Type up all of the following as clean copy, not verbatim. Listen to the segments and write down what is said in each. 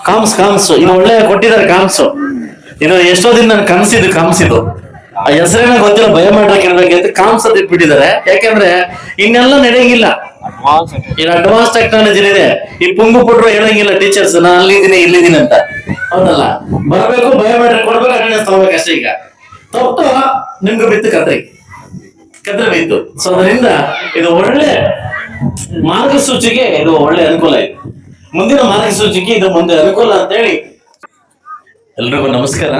ಕಾಮ್ಸ್ ಇದು ಒಳ್ಳೆ ಕೊಟ್ಟಿದ್ದಾರೆ ಕಾಮ್ಸ್. ಇದು ಎಷ್ಟೋ ದಿನ ನನ್ ಕನಸಿದು ಆ ಹೆಸರೇನ ಗೊತ್ತಿಲ್ಲ, ಬಯೋಮೆಟ್ರಿಕ್ ಇರ್ಬೇಕಂತ ಕಾಮ್ಸ್ ಅಂತ ಇಟ್ಬಿಟ್ಟಿದ್ದಾರೆ. ಯಾಕಂದ್ರೆ ಇನ್ನೆಲ್ಲ ನಡೆಯಂಗಿಲ್ಲ, ಈಗ ಅಡ್ವಾನ್ಸ್ ಟೆಕ್ನಾಲಜಿ ಇದೆ. ಈ ಪುಂಗು ಪುಟ್ರು ಹೇಳಂಗಿಲ್ಲ ಟೀಚರ್ಸ್, ನಾ ಅಲ್ಲಿದ್ದೀನಿ ಇಲ್ಲಿದ್ದೀನಿ ಅಂತ. ಹೌದಲ್ಲ, ಬರ್ಬೇಕು ಬಯೋಮೆಟ್ರಿಕ್ ಕೊಡ್ಬೇಕು, ಅಟೆಂಡೆನ್ಸ್ ತಗೋಬೇಕು ಅಷ್ಟೇ. ಈಗ ತಪ್ಪು ನಿಮ್ಗೆ ಬಿತ್ತು ಕತ್ರಿ ಬಿತ್ತು. ಸೊ ಅದರಿಂದ ಇದು ಒಳ್ಳೆ ಮಾರ್ಗಸೂಚಿಗೆ ಇದು ಒಳ್ಳೆ ಅನುಕೂಲ ಇದೆ. ಮುಂದಿನ ಮಾರ್ಗಸೂಚಿಗೆ ಇದು ಮುಂದೆ ಅನುಕೂಲ ಅಂತ ಹೇಳಿ ಎಲ್ರಿಗೂ ನಮಸ್ಕಾರ.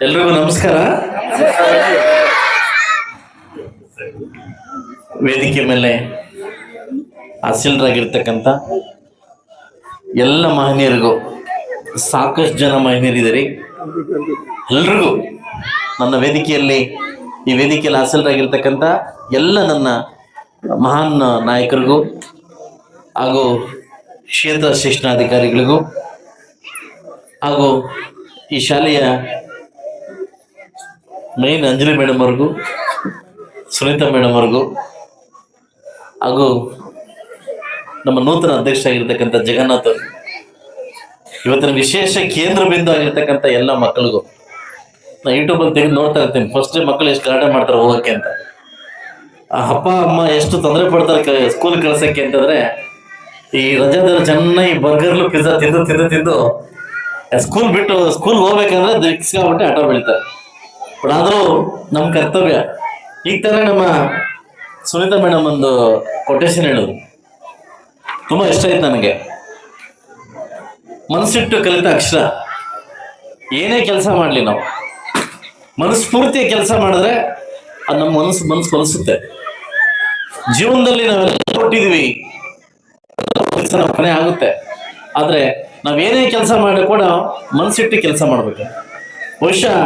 ಎಲ್ರಿಗೂ ನಮಸ್ಕಾರ. ವೇದಿಕೆ ಮೇಲೆ ಆಸೀನರಾಗಿರ್ತಕ್ಕಂಥ ಎಲ್ಲ ಮಹನೀಯರಿಗೂ, ಸಾಕಷ್ಟು ಜನ ಮಹನೀಯರಿದ್ದೀರಿ, ಎಲ್ರಿಗೂ ನನ್ನ ವೇದಿಕೆಯಲ್ಲಿ ಈ ವೇದಿಕೆಯಲ್ಲಿ ಆಸೀನರಾಗಿರ್ತಕ್ಕಂಥ ಎಲ್ಲ ನನ್ನ ಮಹಾನ್ ನಾಯಕರಿಗೂ ಹಾಗೂ ಕ್ಷೇತ್ರ ಶಿಕ್ಷಣಾಧಿಕಾರಿಗಳಿಗೂ ಹಾಗೂ ಈ ಶಾಲೆಯ ಮೈನ್ ಅಂಜಲಿ ಮೇಡಮ್ ಅವ್ರಿಗೂ, ಸುನೀತಾ ಮೇಡಮ್ ಅವ್ರಿಗೂ, ಹಾಗೂ ನಮ್ಮ ನೂತನ ಅಧ್ಯಕ್ಷ ಆಗಿರ್ತಕ್ಕಂಥ ಜಗನ್ನಾಥ್ ಅವರು, ಇವತ್ತಿನ ವಿಶೇಷ ಕೇಂದ್ರ ಬಿಂದು ಆಗಿರ್ತಕ್ಕಂಥ ಎಲ್ಲ ಮಕ್ಕಳಿಗೂ. ನಾ ಯೂಟ್ಯೂಬಲ್ಲಿ ತೆಗೆದು ನೋಡ್ತಾ ಇರ್ತೀನಿ, ಫಸ್ಟ್ ಮಕ್ಕಳು ಎಷ್ಟು ಗಲಾಟೆ ಮಾಡ್ತಾರೆ ಹೋಗೋಕ್ಕೆ ಅಂತ. ಆ ಅಪ್ಪ ಅಮ್ಮ ಎಷ್ಟು ತೊಂದರೆ ಪಡ್ತಾರೆ ಸ್ಕೂಲ್ ಕಳ್ಸಕ್ಕೆ ಅಂತಂದ್ರೆ, ಈ ರಜಾದಲ್ಲಿ ಚೆನ್ನಾಗಿ ಬರ್ಗರ್ಲು ಪಿಜ್ಜಾ ತಿಂದು ಸ್ಕೂಲ್ ಬಿಟ್ಟು ಸ್ಕೂಲ್ ಹೋಗ್ಬೇಕಂದ್ರೆ ದಿಕ್ಸ್ಬಿಟ್ಟು ಆಟ ಬೆಳಿತಾರೆ. ಬಟ್ ಆದರೂ ನಮ್ಮ ಕರ್ತವ್ಯ. ಈಗ ತಾನೇ ನಮ್ಮ ಸುನೀತಾ ಮೇಡಮ್ ಒಂದು ಕೊಟೇಶನ್ ಹೇಳೋದು ತುಂಬಾ ಇಷ್ಟ ಆಯ್ತು ನನಗೆ. ಮನಸ್ಸಿಟ್ಟು ಕಲಿತ ಅಕ್ಷರ. ಏನೇ ಕೆಲಸ ಮಾಡಲಿ ನಾವು ಮನಸ್ಫೂರ್ತಿಯ ಕೆಲಸ ಮಾಡಿದ್ರೆ ಅದು ನಮ್ಮ ಮನಸ್ಸು ಕಲಿಸುತ್ತೆ. ಜೀವನದಲ್ಲಿ ನಾವೆಲ್ಲ ಕೊಟ್ಟಿದ್ವಿ, ಕೆಲಸ ಕೊನೆ ಆಗುತ್ತೆ. ಆದ್ರೆ ನಾವೇನೇ ಕೆಲಸ ಮಾಡಿ ಕೂಡ ಮನಸ್ಸಿಟ್ಟು ಕೆಲಸ ಮಾಡ್ಬೇಕು. ಬಹುಶಃ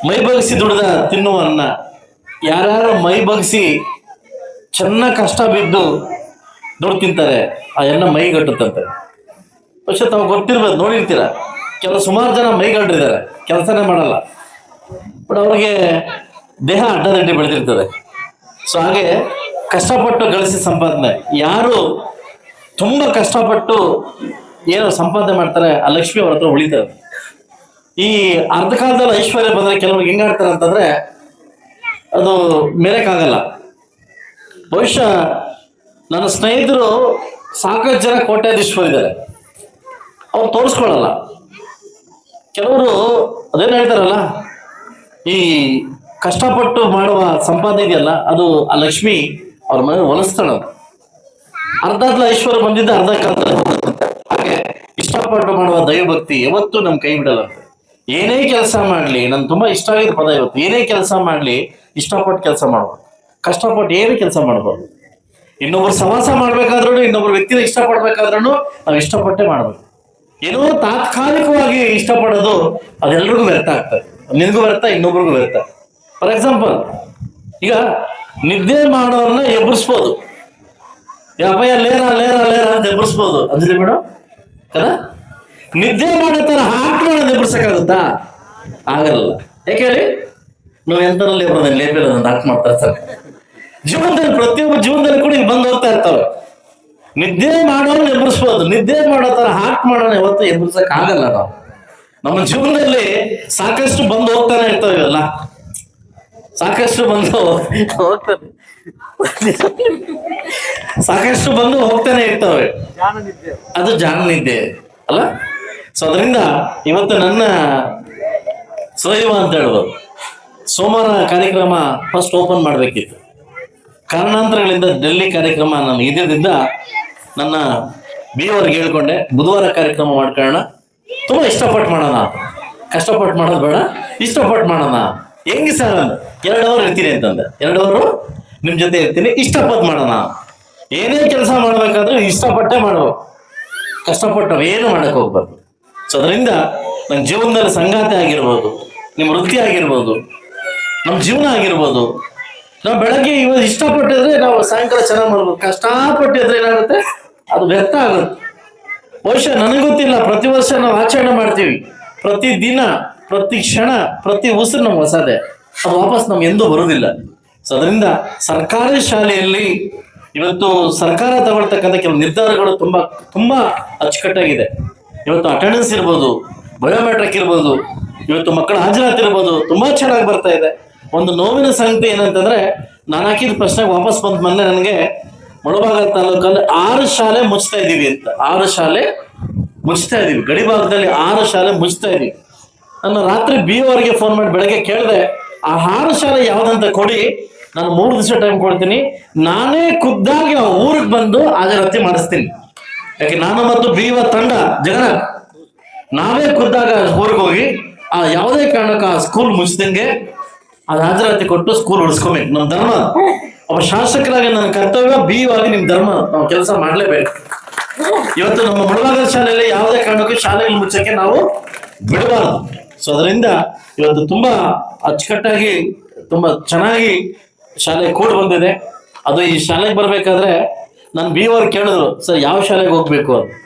ಮೈ ಬಗ್ಸಿ ದುಡ್ದ ತಿನ್ನುವ ಅನ್ನ, ಯಾರ್ಯಾರು ಮೈ ಬಗ್ಸಿ ಚೆನ್ನಾಗಿ ಕಷ್ಟ ಬಿದ್ದು ದುಡ್ಡು ತಿಂತಾರೆ, ಆ ಎನ್ನ ಮೈಗಟ್ಟುತ್ತಂತೆ. ಬಹುಶಃ ತಾವು ಗೊತ್ತಿರ್ಬೋದು, ನೋಡಿರ್ತೀರ. ಸುಮಾರು ಜನ ಮೈಗಟ್ಟಿದ್ದಾರೆ, ಕೆಲಸನೇ ಮಾಡಲ್ಲ, ಬಟ್ ಅವ್ರಿಗೆ ದೇಹ ಅಡ್ಡದಡ್ಡಿ ಬೆಳೆದಿರ್ತದೆ. ಸೊ ಹಾಗೆ ಕಷ್ಟಪಟ್ಟು ಗಳಿಸಿ ಸಂಪಾದನೆ, ಯಾರು ತುಂಬ ಕಷ್ಟಪಟ್ಟು ಏನೋ ಸಂಪಾದನೆ ಮಾಡ್ತಾರೆ ಆ ಲಕ್ಷ್ಮಿ ಅವ್ರ ಹತ್ರ ಉಳಿತಾರೆ. ಈ ಅರ್ಧ ಕಾಲದಲ್ಲಿ ಐಶ್ವರ್ಯ ಬಂದ್ರೆ ಕೆಲವ್ರಿಗೆ ಹೆಂಗಾಡ್ತಾರೆ ಅಂತಂದ್ರೆ ಅದು ಮೇಲಕ್ಕಾಗಲ್ಲ. ಬಹುಶಃ ನನ್ನ ಸ್ನೇಹಿತರು ಸಾಕಷ್ಟು ಜನ ಕೋಟ್ಯಾಧೀಶ್ವರಿದ್ದಾರೆ, ಅವ್ರು ತೋರಿಸ್ಕೊಳ್ಳಲ್ಲ. ಕೆಲವರು ಅದೇನು ಹೇಳ್ತಾರಲ್ಲ, ಈ ಕಷ್ಟಪಟ್ಟು ಮಾಡುವ ಸಂಪಾದನೆ ಇದೆಯಲ್ಲ, ಅದು ಆ ಲಕ್ಷ್ಮಿ ಅವ್ರ ಮನೆ ಹೊಲಿಸ್ತಾಳ. ಅರ್ಧದಲ್ಲಿ ಐಶ್ವರ್ಯ ಬಂದಿದ್ದ ಅರ್ಧ ಕಾಲದಲ್ಲಿ ಹೋಗುತ್ತೆ. ಹಾಗೆ ಇಷ್ಟಪಟ್ಟು ಮಾಡುವ ದೈವಭಕ್ತಿ ಯಾವತ್ತೂ ನಮ್ ಕೈ ಬಿಡಲ್ಲ. ಏನೇ ಕೆಲಸ ಮಾಡ್ಲಿ, ನನ್ ತುಂಬಾ ಇಷ್ಟ ಆಗಿದ್ದ ಪದ ಇವತ್ತು, ಏನೇ ಕೆಲಸ ಮಾಡ್ಲಿ ಇಷ್ಟಪಟ್ಟು ಕೆಲಸ ಮಾಡ್ಬೋದು, ಕಷ್ಟಪಟ್ಟು ಏನೇ ಕೆಲಸ ಮಾಡ್ಬೋದು. ಇನ್ನೊಬ್ರು ಸವಾಸ ಮಾಡ್ಬೇಕಾದ್ರೂ, ಇನ್ನೊಬ್ರು ವ್ಯಕ್ತಿನ ಇಷ್ಟಪಡ್ಬೇಕಾದ್ರೂ ನಾವು ಇಷ್ಟಪಟ್ಟೆ ಮಾಡ್ಬೇಕು. ಏನೋ ತಾತ್ಕಾಲಿಕವಾಗಿ ಇಷ್ಟಪಡೋದು ಅದೆಲ್ರಿಗೂ ವ್ಯರ್ಥ ಆಗ್ತದೆ. ನಿನ್ಗೂ ವ್ಯರ್ಥ, ಇನ್ನೊಬ್ರಿಗೂ ವ್ಯರ್ಥ. ಫಾರ್ ಎಕ್ಸಾಂಪಲ್, ಈಗ ನಿದ್ದೆ ಮಾಡೋರನ್ನ ಎಬ್ಬರಿಸ್ಬೋದು, ಅಪ್ಪಯ್ಯ ಲೇರ ಅಂತ ಎಬ್ಬರಿಸ್ಬೋದು ಅಂದ್ರಿ ಮೇಡಮ್ కదా. ನಿದ್ದೆ ಮಾಡೋ ತರ ಹಾಕಿ ಮಾಡೋದು ಎಬ್ಬರ್ಸಕ್ಕಾಗುತ್ತಾ? ಆಗಲ್ಲ. ಯಾಕೆ ಹೇಳಿ? ನಾವು ಎಂತರಲ್ಲಿ ಲೇಪಿಲ್ಲ ಹಾಕಿ ಮಾಡ್ತಾ ಇರ್ತಾರೆ. ಜೀವನದಲ್ಲಿ ಪ್ರತಿಯೊಬ್ಬ ಜೀವನದಲ್ಲಿ ಕೂಡ ಇಲ್ಲಿ ಬಂದು ಹೋಗ್ತಾ ಇರ್ತಾವೆ. ನಿದ್ದೆ ಮಾಡೋನು ಎಬ್ಬರಿಸ್ಬೋದು, ನಿದ್ದೆ ಮಾಡೋ ತರ ಹಾಕಿ ಮಾಡೋಣ ಯಾವತ್ತು ಎಬ್ಬರ್ಸಕ್ ಆಗಲ್ಲ. ನಾವು ನಮ್ಮ ಜೀವನದಲ್ಲಿ ಸಾಕಷ್ಟು ಬಂದು ಹೋಗ್ತಾನೆ ಇರ್ತಾವೆ ಇವೆಲ್ಲ, ಸಾಕಷ್ಟು ಬಂದು ಹೋಗ್ತಾನೆ, ಸಾಕಷ್ಟು ಬಂದು ಹೋಗ್ತಾನೆ ಇರ್ತವೆ. ಅದು ಜಾಣ ನಿದ್ದೆ ಅಲ್ಲ. ಸೊ ಅದರಿಂದ ಇವತ್ತು ನನ್ನ ಸುದೈವ ಅಂತ ಹೇಳ್ಬೋದು, ಸೋಮವಾರ ಕಾರ್ಯಕ್ರಮ ಫಸ್ಟ್ ಓಪನ್ ಮಾಡಬೇಕಿತ್ತು. ಕಾರಣಾಂತರಗಳಿಂದ ಡೆಲ್ಲಿ ಕಾರ್ಯಕ್ರಮ ನಾನು ಇದ್ದಿದ್ದರಿಂದ ನನ್ನ ಅವ್ರಿಗೆ ಹೇಳ್ಕೊಂಡೆ, ಬುಧವಾರ ಕಾರ್ಯಕ್ರಮ ಮಾಡ್ಕೊಳ್ಳೋಣ, ತುಂಬ ಇಷ್ಟಪಟ್ಟು ಮಾಡೋಣ, ಕಷ್ಟಪಟ್ಟು ಮಾಡೋದು ಬೇಡ, ಇಷ್ಟಪಟ್ಟು ಮಾಡೋಣ. ಹೆಂಗೆ ಸರ್ 2 ಅವರ್ ಇರ್ತೀನಿ ಅಂತಂದೆ. 2 ಅವರು ನಿಮ್ ಜೊತೆ ಇರ್ತೀನಿ, ಇಷ್ಟಪಟ್ಟು ಮಾಡೋಣ. ಏನೇ ಕೆಲಸ ಮಾಡ್ಬೇಕಾದ್ರೂ ಇಷ್ಟಪಟ್ಟೆ ಮಾಡ್ಬೇಕು, ಕಷ್ಟಪಟ್ಟು ಏನು ಮಾಡಕ್ ಹೋಗ್ಬಾರ್ದು. ಸೊ ಅದರಿಂದ ನನ್ನ ಜೀವನದಲ್ಲಿ ಸಂಗಾತಿ ಆಗಿರ್ಬೋದು, ನಿಮ್ಮ ವೃತ್ತಿ ಆಗಿರ್ಬೋದು, ನಮ್ಮ ಜೀವನ ಆಗಿರ್ಬೋದು, ನಾವು ಬೆಳಗ್ಗೆ ಇವತ್ತು ಇಷ್ಟಪಟ್ಟಿದ್ರೆ ನಾವು ಸಾಯಂಕಾಲ ಚೆನ್ನಾಗಿ ಮಾಡ್ಬೋದು. ಕಷ್ಟಪಟ್ಟಿದ್ರೆ ಏನಾಗುತ್ತೆ, ಅದು ವ್ಯರ್ಥ ಆಗುತ್ತೆ. ಬಹುಶಃ ನನಗೆ ಗೊತ್ತಿಲ್ಲ, ಪ್ರತಿ ವರ್ಷ ನಾವು ಆಚರಣೆ ಮಾಡ್ತೀವಿ, ಪ್ರತಿ ದಿನ, ಪ್ರತಿ ಕ್ಷಣ, ಪ್ರತಿ ಉಸಿರು ನಮ್ಗೆ ಹೊಸದೆ, ಅದು ವಾಪಸ್ ನಮ್ಗೆ ಎಂದೂ ಬರೋದಿಲ್ಲ. ಸೊ ಅದರಿಂದ ಸರ್ಕಾರಿ ಶಾಲೆಯಲ್ಲಿ ಇವತ್ತು ಸರ್ಕಾರ ತಗೊಳ್ತಕ್ಕಂಥ ಕೆಲವು ನಿರ್ಧಾರಗಳು ತುಂಬಾ ಅಚ್ಚುಕಟ್ಟಾಗಿದೆ. ಇವತ್ತು ಅಟೆಂಡೆನ್ಸ್ ಇರ್ಬೋದು, ಬಯೋಮೆಟ್ರಿಕ್ ಇರ್ಬೋದು, ಇವತ್ತು ಮಕ್ಕಳ ಹಾಜರಾತಿ ಇರ್ಬೋದು, ತುಂಬಾ ಚೆನ್ನಾಗಿ ಬರ್ತಾ ಇದೆ. ಒಂದು ನೋವಿನ ಸಂಗತಿ ಏನಂತಂದ್ರೆ, ನಾನು ಹಾಕಿದ ಪ್ರಶ್ನೆಗೆ ವಾಪಸ್ ಬಂದ ಮೊನ್ನೆ ನನಗೆ ಮುಳಬಾಗಲ ತಾಲೂಕಲ್ಲಿ 6 ಶಾಲೆ ಮುಚ್ತಾ ಇದೀವಿ ಅಂತ. 6 ಶಾಲೆ ಮುಚ್ತಾ ಇದೀವಿ, ಗಡಿ ಭಾಗದಲ್ಲಿ 6 ಶಾಲೆ ಮುಚ್ತಾ ಇದೀವಿ. ನಾನು ರಾತ್ರಿ BO ಫೋನ್ ಮಾಡಿ ಬೆಳಗ್ಗೆ ಕೇಳಿದೆ, ಆ 6 ಶಾಲೆ ಯಾವ್ದಂತ ಕೊಡಿ, ನಾನು 3 ದಿವಸ ಟೈಮ್ ಕೊಡ್ತೀನಿ, ನಾನೇ ಖುದ್ದಾಗಿ ಆ ಊರಿಗೆ ಬಂದು ಹಾಜರಾತಿ ಮಾಡಿಸ್ತೀನಿ. ಯಾಕೆ ನಾನು ಮತ್ತು BO ತಂಡ ಜಗನ್ನಾಥ್ ನಾವೇ ಖುದ್ದಾಗ ಊರಿಗೆ ಹೋಗಿ ಆ ಯಾವುದೇ ಕಾರಣಕ್ಕೆ ಆ ಸ್ಕೂಲ್ ಮುಚ್ಚಿದಂಗೆ ಅದು ಹಾಜರಾತಿ ಕೊಟ್ಟು ಸ್ಕೂಲ್ ಉಳಿಸ್ಕೊಬೇಕು. ನಮ್ಮ ಧರ್ಮ, ಒಬ್ಬ ಶಾಸಕರಾಗಿ ನನ್ನ ಕರ್ತವ್ಯ, BO ಆಗಿ ನಿಮ್ ಧರ್ಮ ನಾವು ಕೆಲಸ ಮಾಡ್ಲೇಬೇಕು. ಇವತ್ತು ನಮ್ಮ ಮುಳಬಾಗಲ ಶಾಲೆಯಲ್ಲಿ ಯಾವುದೇ ಕಾರಣಕ್ಕೂ ಶಾಲೆಗಳು ಮುಚ್ಚಕ್ಕೆ ನಾವು ಬಿಡಬಾರದು. ಸೊ ಅದರಿಂದ ಇವತ್ತು ತುಂಬಾ ಅಚ್ಚುಕಟ್ಟಾಗಿ ತುಂಬಾ ಚೆನ್ನಾಗಿ ಶಾಲೆ ಕೂಡ ಬಂದಿದೆ. ಅದು ಈ ಶಾಲೆಗೆ ಬರ್ಬೇಕಾದ್ರೆ ನಾನು BO ಕೇಳಿದ್ರು, ಸರ್ ಯಾವ ಶಾಲೆಗೆ ಹೋಗ್ಬೇಕು?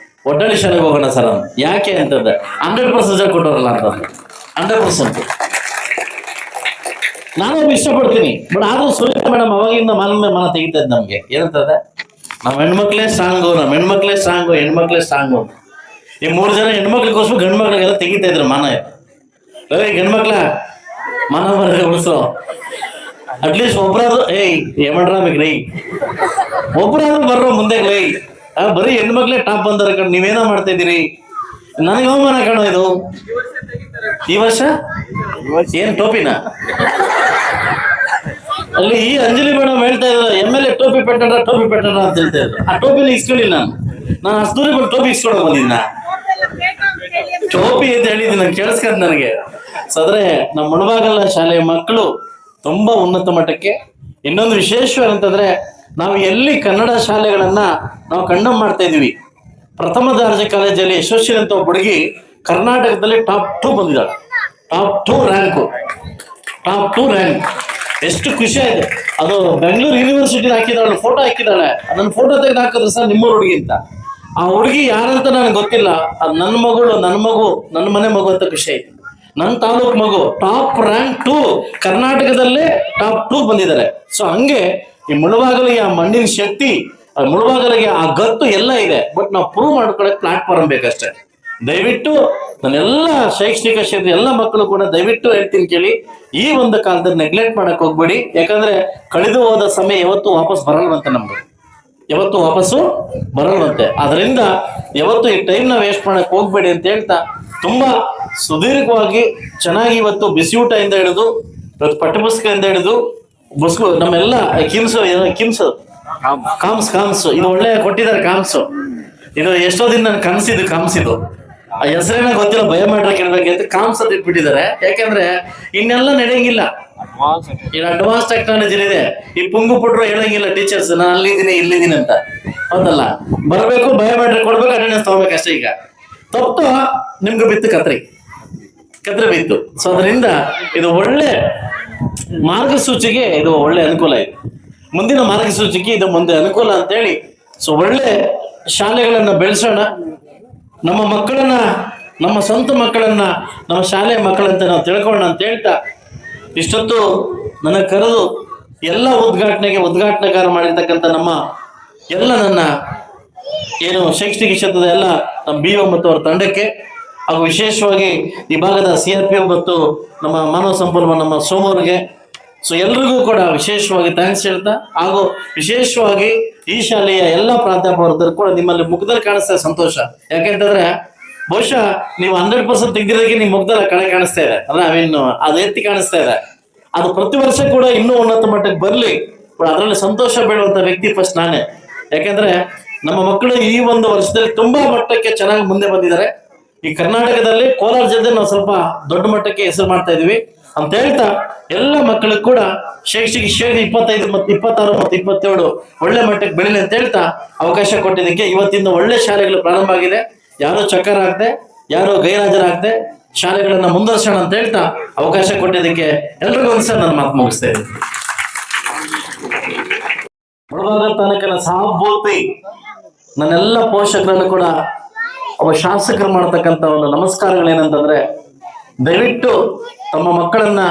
ಒಡ್ಡಳ್ಳಿ ಶಾಲೆಗೆ ಹೋಗೋಣ ಸರ್. ಯಾಕೆ ಅಂತಂದ್ರೆ 100% ಕೊಟ್ಟವರಲ್ಲ ಅಂತಂದ್ರೆ 100%. ನಾನು ಇಷ್ಟಪಡ್ತೀನಿ, ಬಟ್ ಆದ್ರೂ ಸುರೇಖ ಮೇಡಮ್ ಅವಾಗಿಂದ ಮನ ತೆಗಿತಾ ಇದ್ದ ನಮ್ಗೆ ಏನಂತಂದ್ರೆ, ನಮ್ಮ ಹೆಣ್ಮಕ್ಳೇ ಸ್ಟ್ರಾಂಗು, ಹೆಣ್ಮಕ್ಳೇ ಈ 3 ಜನ ಹೆಣ್ಮಕ್ಳಿಗೋಸ್ಕರ ಗಂಡು ಮಕ್ಳಿಗೆಲ್ಲ ತೆಗಿತಾ ಇದ್ರು ಮಾನ. ಗಂಡ್ಮಕ್ಳ ಮಾನ ಉಳಿಸೋ ಅಟ್ಲೀಸ್ಟ್ ಒಬ್ರಾದ್ರು ಏಮಣ್ರಾಬೇಕ್ರಿ, ಒಬ್ರಾದ್ರು ಬರ್ರೋ ಮುಂದೆ. ಬರೀ ಹೆಣ್ಮಕ್ಳೇ ಟಾಪ್ ಬಂದಾರ ಕಣ್, ನೀವೇನೋ ಮಾಡ್ತಾ ಇದ್ದೀರಿ, ನನಗೆ ಅವಮಾನ ಕಾಣೋ ಇದು. ಈ ವರ್ಷ ಏನ್ ಟೋಪಿನ ಅಲ್ಲಿ ಈ ಅಂಜಲಿ ಮೇಡಮ್ ಹೇಳ್ತಾ ಇದ್ರು, MLA ಟೋಪಿ ಪೆಟ್ಟಣ ಅಂತ ಹೇಳ್ತಾ ಇದ್ರು. ಆ ಟೋಪಿನ ಇಸ್ಕೊಂಡಿಲ್ಲ ನಾನು ಅಷ್ಟೂರಿ ಬಂದು ಟೋಪಿ ಇಸ್ಕೊಳಕ್ ಬಂದಿದ್ದ. ಟೋಪಿ ಅಂತ ಹೇಳಿದ್ದೀನಿ, ನಾನು ಕೇಳಿಸ್ಕೊಂಡ್ ನನಗೆ. ಸೊ ಆದ್ರೆ ನಮ್ಮ ಮುಳಬಾಗಲ ಶಾಲೆಯ ಮಕ್ಕಳು ತುಂಬಾ ಉನ್ನತ ಮಟ್ಟಕ್ಕೆ. ಇನ್ನೊಂದು ವಿಶೇಷವಾದಂತಂದ್ರೆ, ನಾವು ಎಲ್ಲಿ ಕನ್ನಡ ಶಾಲೆಗಳನ್ನ ನಾವು ಕಂಡಮ್ ಮಾಡ್ತಾ ಇದೀವಿ. ಪ್ರಥಮ ದರ್ಜೆ ಕಾಲೇಜಲ್ಲಿ ಯಶಸ್ವಿ ಅಂತ ಒಬ್ಬ ಹುಡುಗಿ ಕರ್ನಾಟಕದಲ್ಲಿ ಟಾಪ್ 2 ಬಂದಿದ್ದಾಳೆ. Top 2 rank. ಎಷ್ಟು ಖುಷಿ ಆಯ್ತು. ಅದು ಬೆಂಗಳೂರು ಯೂನಿವರ್ಸಿಟಿ ಹಾಕಿದಾಳೆ, ಫೋಟೋ ಹಾಕಿದಾಳೆ. ನನ್ನ ಫೋಟೋ ತೆಗೆದು ಹಾಕಿದ್ರು ಸರ್ ನಿಮ್ಮ ಹುಡುಗಿ ಅಂತ. ಆ ಹುಡುಗಿ ಯಾರಂತ ನನಗೆ ಗೊತ್ತಿಲ್ಲ. ಅದು ನನ್ನ ಮಗಳು, ನನ್ನ ಮನೆ ಮಗು ಅಂತ ಖುಷಿ ಆಯ್ತು. ನನ್ನ ತಾಲೂಕು ಮಗು ಟಾಪ್ ರ್ಯಾಂಕ್ 2, ಕರ್ನಾಟಕದಲ್ಲೇ ಟಾಪ್ 2 ಬಂದಿದ್ದಾರೆ. ಸೊ ಹಂಗೆ ಈ ಮುಳಬಾಗಲಿಗೆ ಆ ಮಣ್ಣಿನ ಶಕ್ತಿ, ಮುಳಬಾಗಲಿಗೆ ಆ ಗತ್ತು ಎಲ್ಲ ಇದೆ. ಬಟ್ ನಾವು ಪ್ರೂವ್ ಮಾಡ್ಕೊಳ್ಳೋಕೆ ಪ್ಲಾಟ್ಫಾರ್ಮ್ ಬೇಕಷ್ಟೇ. ದಯವಿಟ್ಟು ನನ್ನೆಲ್ಲ ಶೈಕ್ಷಣಿಕ ಕ್ಷೇತ್ರ ಎಲ್ಲ ಮಕ್ಕಳು ಕೂಡ ದಯವಿಟ್ಟು ಹೇಳ್ತೀನಿ ಕೇಳಿ, ಈ ಒಂದು ಕಾಲದಲ್ಲಿ ನೆಗ್ಲೆಕ್ಟ್ ಮಾಡಕ್ ಹೋಗ್ಬೇಡಿ. ಯಾಕಂದ್ರೆ ಕಳೆದು ಹೋದ ಸಮಯ ಯಾವತ್ತೂ ವಾಪಸ್ ಬರಲ್ವಂತೆ, ನಮ್ಗೆ ಯಾವತ್ತೂ ವಾಪಸ್ಸು ಬರಲ್ವಂತೆ. ಅದರಿಂದ ಯಾವತ್ತು ಈ ಟೈಮ್ನ ವೇಸ್ಟ್ ಮಾಡಕ್ ಹೋಗ್ಬೇಡಿ ಅಂತ ಹೇಳ್ತಾ, ತುಂಬಾ ಸುದೀರ್ಘವಾಗಿ ಚೆನ್ನಾಗಿ ಇವತ್ತು ಬಿಸಿ ಊಟದಿಂದ ಹಿಡಿದು ಇವತ್ತು ಪಠ್ಯಪುಸ್ತಕದಿಂದ ಹಿಡಿದು ನಮ್ಮೆಲ್ಲ ಕಾಮ್ಸ್ ಇದು ಒಳ್ಳೆ ಕೊಟ್ಟಿದ್ದಾರೆ. ಇದು ಎಷ್ಟೋ ದಿನ ನನ್ ಕನಸಿದು ಆ ಹೆಸರೇನ ಗೊತ್ತಿಲ್ಲ, ಬಯೋಮೆಟ್ರಿಕ್ ಇರ್ಬೇಕಂತ ಕಾಮ್ಸ್ ಅಂತ ಇಟ್ಬಿಟ್ಟಿದ್ದಾರೆ. ಯಾಕಂದ್ರೆ ಇನ್ನೆಲ್ಲ ನಡೆಯಂಗಿಲ್ಲ, ಈಗ ಅಡ್ವಾನ್ಸ್ ಟೆಕ್ನಾಲಜಿ ಇದೆ. ಈ ಪುಂಗು ಪುಟ್ರು ಹೇಳಂಗಿಲ್ಲ ಟೀಚರ್ಸ್, ನಾನು ಅಲ್ಲಿದ್ದೀನಿ ಇಲ್ಲಿದ್ದೀನಿ ಅಂತ. ಹೌದಲ್ಲ, ಬರ್ಬೇಕು, ಬಯೋಮೆಟ್ರಿಕ್ ಕೊಡ್ಬೇಕು, ಅಟೆಂಡೆನ್ಸ್ ತಗೋಬೇಕು ಅಷ್ಟೇ. ಈಗ ತಪ್ಪು ನಿಮ್ಗೆ ಬಿತ್ತು ಕತ್ರಿ ಬಿತ್ತು. ಸೊ ಅದರಿಂದ ಇದು ಒಳ್ಳೆ ಮಾರ್ಗಸೂಚಿಗೆ ಇದು ಒಳ್ಳೆ ಅನುಕೂಲ ಇದೆ. ಮುಂದಿನ ಮಾರ್ಗಸೂಚಿಗೆ ಇದು ಮುಂದೆ ಅನುಕೂಲ ಅಂತೇಳಿ, ಸೊ ಒಳ್ಳೆ ಶಾಲೆಗಳನ್ನ ಬೆಳೆಸೋಣ. ನಮ್ಮ ಮಕ್ಕಳನ್ನ, ನಮ್ಮ ಸ್ವಂತ ಮಕ್ಕಳನ್ನ ನಮ್ಮ ಶಾಲೆಯ ಮಕ್ಕಳಂತ ನಾವು ತಿಳ್ಕೊಳ್ಳೋಣ ಅಂತ ಹೇಳ್ತಾ, ಇಷ್ಟೊತ್ತು ನನಗೆ ಕರೆದು ಎಲ್ಲ ಉದ್ಘಾಟನೆಗಾರ ಮಾಡಿರ್ತಕ್ಕಂಥ ನನ್ನ ಏನು ಶೈಕ್ಷಣಿಕ ಕ್ಷೇತ್ರದ ಎಲ್ಲ ನಮ್ಮ BO ಮತ್ತು ಅವರ ತಂಡಕ್ಕೆ, ಹಾಗೂ ವಿಶೇಷವಾಗಿ ಈ ಭಾಗದ CRPF ಮತ್ತು ನಮ್ಮ ಮಾನವ ಸಂಪನ್ಮೂಲ ನಮ್ಮ ಸೋಮವ್ರಿಗೆ, ಸೊ ಎಲ್ರಿಗೂ ಕೂಡ ವಿಶೇಷವಾಗಿ ಥ್ಯಾಂಕ್ಸ್ ಹೇಳ್ತಾ, ಹಾಗೂ ವಿಶೇಷವಾಗಿ ಈ ಶಾಲೆಯ ಎಲ್ಲ ಪ್ರಾಧ್ಯಾಪಕರು ಕೂಡ ನಿಮ್ಮಲ್ಲಿ ಮುಖದಲ್ಲಿ ಕಾಣಿಸ್ತಾ ಸಂತೋಷ. ಯಾಕೆಂತಂದ್ರೆ ಬಹುಶಃ ನೀವು 100% ತೆಗೆದಿರೋದಕ್ಕೆ ನಿಮ್ಮ ಮುಖದಲ್ಲಿ ಕಳೆ ಕಾಣಿಸ್ತಾ ಇದೆ, ಅಂದ್ರೆ ಅದು ಎತ್ತಿ ಕಾಣಿಸ್ತಾ ಇದೆ. ಅದು ಪ್ರತಿ ವರ್ಷ ಕೂಡ ಇನ್ನೂ ಉನ್ನತ ಮಟ್ಟಕ್ಕೆ ಬರಲಿ, ಅದರಲ್ಲಿ ಸಂತೋಷ ಬೀಳುವಂತ ವ್ಯಕ್ತಿ ಫಸ್ಟ್ ನಾನೇ. ಯಾಕೆಂದ್ರೆ ನಮ್ಮ ಮಕ್ಕಳು ಈ ಒಂದು ವರ್ಷದಲ್ಲಿ ತುಂಬಾ ಮಟ್ಟಕ್ಕೆ ಚೆನ್ನಾಗಿ ಮುಂದೆ ಬಂದಿದ್ದಾರೆ. ಈ ಕರ್ನಾಟಕದಲ್ಲಿ ಕೋಲಾರ ಜಿಲ್ಲೆ ನಾವು ಸ್ವಲ್ಪ ದೊಡ್ಡ ಮಟ್ಟಕ್ಕೆ ಹೆಸರು ಮಾಡ್ತಾ ಇದೀವಿ ಅಂತ ಹೇಳ್ತಾ, ಎಲ್ಲ ಮಕ್ಕಳಿಗೆ ಕೂಡ ಶೈಕ್ಷಣಿಕ 25 ಮತ್ತು 26 ಮತ್ತು 27 ಒಳ್ಳೆ ಮಟ್ಟಕ್ಕೆ ಬೆಳೀಲಿ ಅಂತ ಹೇಳ್ತಾ ಅವಕಾಶ ಕೊಟ್ಟಿದ್ದಕ್ಕೆ, ಇವತ್ತಿಂದ ಒಳ್ಳೆ ಶಾಲೆಗಳು ಪ್ರಾರಂಭ ಆಗಿದೆ. ಯಾರು ಚಕ್ಕರ ಆಗದೆ, ಯಾರು ಗೈರಾಜರಾಗದೆ ಶಾಲೆಗಳನ್ನ ಮುಂದುವರ್ಸೋಣ ಅಂತ ಹೇಳ್ತಾ ಅವಕಾಶ ಕೊಟ್ಟಿದ್ದಕ್ಕೆ ಎಲ್ರಿಗೂ ಒಂದ್ಸಲ ನನ್ನ ಮಾತು ಮುಗಿಸ್ತಾ ಇದ್ದೀನಿ. ಮುಳಬಾಗಲ ತಾಲೂಕಿನ ಸಹಭೂತಿ ನನ್ನೆಲ್ಲ ಪೋಷಕರನ್ನು ಕೂಡ ಒಬ್ಬ ಶಾಸಕರು ಮಾಡತಕ್ಕಂಥ ಒಂದು ನಮಸ್ಕಾರಗಳೇನಂತಂದ್ರೆ, ದಯವಿಟ್ಟು ತಮ್ಮ ಮಕ್ಕಳನ್ನ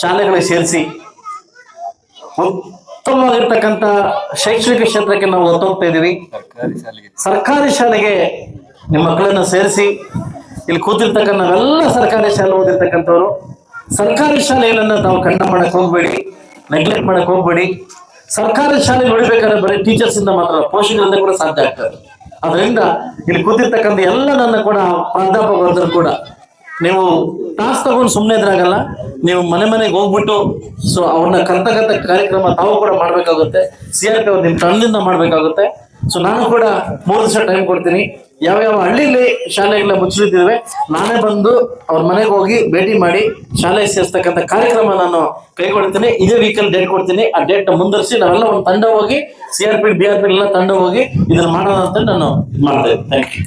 ಶಾಲೆಗಳಿಗೆ ಸೇರಿಸಿ ಉತ್ತಮವಾಗಿರ್ತಕ್ಕಂಥ ಶೈಕ್ಷಣಿಕ ಕ್ಷೇತ್ರಕ್ಕೆ ನಾವು ಹೊತ್ತೋಗ್ತಾ ಇದೀವಿ. ಸರ್ಕಾರಿ ಶಾಲೆಗೆ ನಿಮ್ಮ ಮಕ್ಕಳನ್ನ ಸೇರಿಸಿ. ಇಲ್ಲಿ ಕೂತಿರ್ತಕ್ಕಂಥ ನಾವೆಲ್ಲ ಸರ್ಕಾರಿ ಶಾಲೆ ಓದಿರ್ತಕ್ಕಂಥವ್ರು. ಸರ್ಕಾರಿ ಶಾಲೆಗಳನ್ನ ತಾವು ಕಣ್ಣ ಮಾಡಕ್ ಹೋಗ್ಬೇಡಿ, ನೆಗ್ಲೆಕ್ಟ್ ಮಾಡಕ್ ಹೋಗ್ಬೇಡಿ. ಸರ್ಕಾರಿ ಶಾಲೆ ನೋಡ್ಬೇಕಾದ್ರೆ ಬರೀ ಟೀಚರ್ಸ್ ಇಂದ ಮಾತ್ರ, ಪೋಷಕರಿಂದ ಕೂಡ ಸಾಧ್ಯ ಆಗ್ತದೆ. ಅದರಿಂದ ಇಲ್ಲಿ ಕೂತಿರ್ತಕ್ಕಂಥ ಎಲ್ಲ ನನ್ನ ಕೂಡ ಪ್ರಾಧ್ಯಾಪಕರು ಕೂಡ ನೀವು ಟಾಸ್ ತಗೊಂಡು ಸುಮ್ಮನೆ ಇದ್ರಾಗಲ್ಲ. ನೀವು ಮನೆಗೆ ಹೋಗ್ಬಿಟ್ಟು ಸೊ ಅವ್ರನ್ನ ಕರ್ತಕ್ಕಂಥ ಕಾರ್ಯಕ್ರಮ ತಾವು ಕೂಡ ಮಾಡ್ಬೇಕಾಗುತ್ತೆ. CRP ಅವ್ರು ನಿಮ್ ತಂಡದಿಂದ ಮಾಡ್ಬೇಕಾಗುತ್ತೆ. ಸೊ ನಾನು ಕೂಡ 3 ದಿವಸ ಟೈಮ್ ಕೊಡ್ತೀನಿ. ಯಾವ್ಯಾವ ಹಳ್ಳಿಲಿ ಶಾಲೆಗಳ ಮುಚ್ಚಲಿದ್ದೇವೆ ನಾನೇ ಬಂದು ಅವ್ರ ಮನೆಗೆ ಹೋಗಿ ಭೇಟಿ ಮಾಡಿ ಶಾಲೆ ಸೇರಿಸ್ತಕ್ಕಂಥ ಕಾರ್ಯಕ್ರಮ ನಾನು ಕೈಗೊಳ್ತೀನಿ. ಇದೇ ವೀಕಲ್ಲಿ ಡೇಟ್ ಕೊಡ್ತೀನಿ. ಆ ಡೇಟ್ ಮುಂದುವರಿಸಿ ನಾವೆಲ್ಲ ಒಂದು ತಂಡ ಹೋಗಿ CRP BRP ಎಲ್ಲ ತಂಡ ಹೋಗಿ ಇದನ್ನ ಮಾಡೋಣ ಅಂತ ನಾನು ಮಾಡ್ತೇನೆ. Thank you.